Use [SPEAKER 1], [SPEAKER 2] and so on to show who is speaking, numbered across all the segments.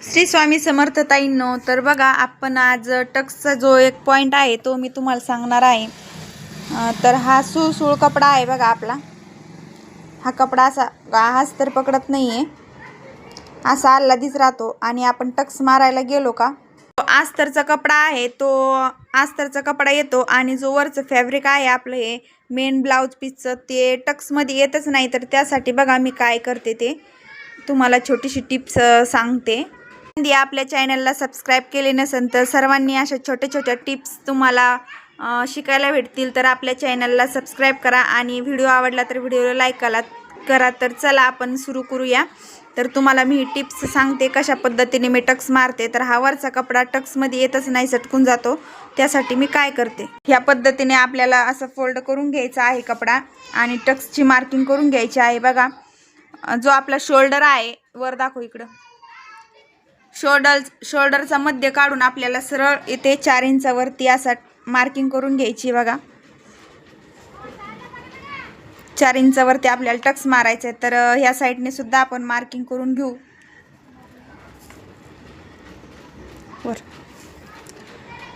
[SPEAKER 1] श्री स्वामी समर्थ ताईंनो, तर बघा आपण आज टक्सचा जो एक पॉइंट आहे तो मी तुम्हाला सांगणार आहे। तर हा सुळसुळ कपडा आहे बघा आपला। हा कपडा असा हाच तर पकडत नाहीये, असा आल्लादीच राहतो आणि आपण टक्स मारायला गेलो का आस्तरचा कपडा आहे, तो आस्तरचा कपडा येतो आणि जो वरचं फॅब्रिक आहे आपलं हे मेन ब्लाउज पीसचं ते टक्समध्ये येतच नाही। तर त्यासाठी बघा मी काय करते ते तुम्हाला छोटीशी टिप्स सांगते। आपल्या चॅनलला सबस्क्राइब केले नसेल तर सर्वांनी अशा छोट्या छोट्या टिप्स तुम्हाला शिकायला भेटतील। तर आपल्या चॅनलला सबस्क्राइब करा आणि व्हिडिओ आवडला तर व्हिडिओला लाईक करा। तर चला आपण सुरू करूया। तर तुम्हाला मी टिप्स सांगते कशा पद्धतीने मी टक्स मारते। तर हा वरचा कपडा टक्समध्ये येतच नाही, सटकून जातो। त्यासाठी मी काय करते, ह्या पद्धतीने आपल्याला असं फोल्ड करून घ्यायचा आहे कपडा आणि टक्सची मार्किंग करून घ्यायची आहे। बघा जो आपला शोल्डर आहे, वर दाखव इकडं, शोल्डरचा मध्य काढून आपल्याला सरळ इथे 4 इंचावरती असा मार्किंग करून घ्यायची। बघा 4 इंचावरती आपल्याला टक्स मारायचं आहे। तर ह्या साईडने सुद्धा आपण मार्किंग करून घेऊ। वर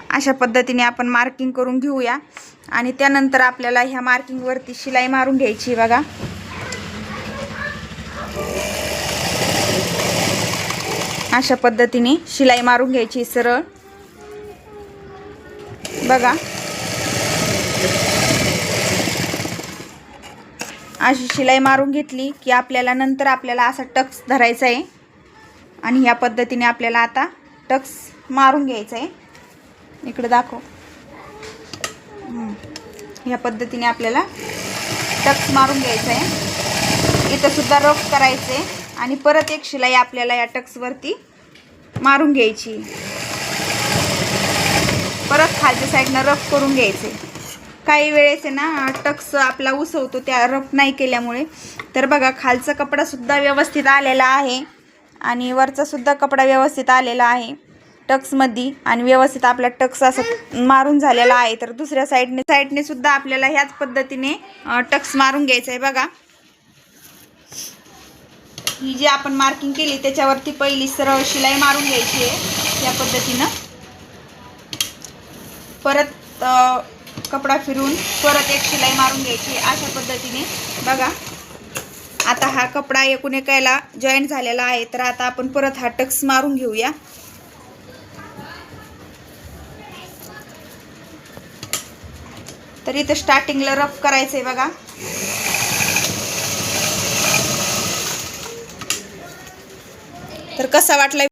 [SPEAKER 1] अशा पद्धतीने आपण मार्किंग करून घेऊया आणि त्यानंतर आपल्याला ह्या मार्किंग वरती शिलाई मारून घ्यायची। बघा अशा पद्धतीने शिलाई मारून घ्यायची सरळ। बघा अशी शिलाई मारून घेतली की आपल्याला नंतर आपल्याला असा टक्स धरायचा आहे आणि ह्या पद्धतीने आपल्याला आता टक्स मारून घ्यायचा आहे। इकडे दाखव, ह्या पद्धतीने आपल्याला टक्स मारून घ्यायचा आहे। इथं सुद्धा रफ करायचे आणि परत एक शिलाई आपल्याला या टक्स वरती मारून घ्यायची। परत खालच्या साईडनं रफ करून घ्यायचे। काही वेळेस आहे ना टक्स आपला उसवतो त्या रफ नाही केल्यामुळे। तर बघा खालचा कपडा सुद्धा व्यवस्थित आलेला आहे आणि वरचा सुद्धा कपडा व्यवस्थित आलेला आहे टक्समध्ये आणि व्यवस्थित आपला टक्स असं मारून झालेला आहे। तर दुसऱ्या साईडने सुद्धा आपल्याला ह्याच पद्धतीने टक्स मारून घ्यायचा आहे। बघा ही जी आपण मार्किंग केली त्याच्यावरती पहिली सरळ शिलाई मारून घ्यायची आहे या पद्धतीनं। परत कपडा फिरून परत एक शिलाई मारून घ्यायची अशा पद्धतीने। बघा आता हा कपडा एकूण एकाला जॉईंट झालेला आहे। तर आता आपण परत हा टक्स मारून घेऊया। तर इथे स्टार्टिंगला रफ करायचंय। बघा तर कसा वाटला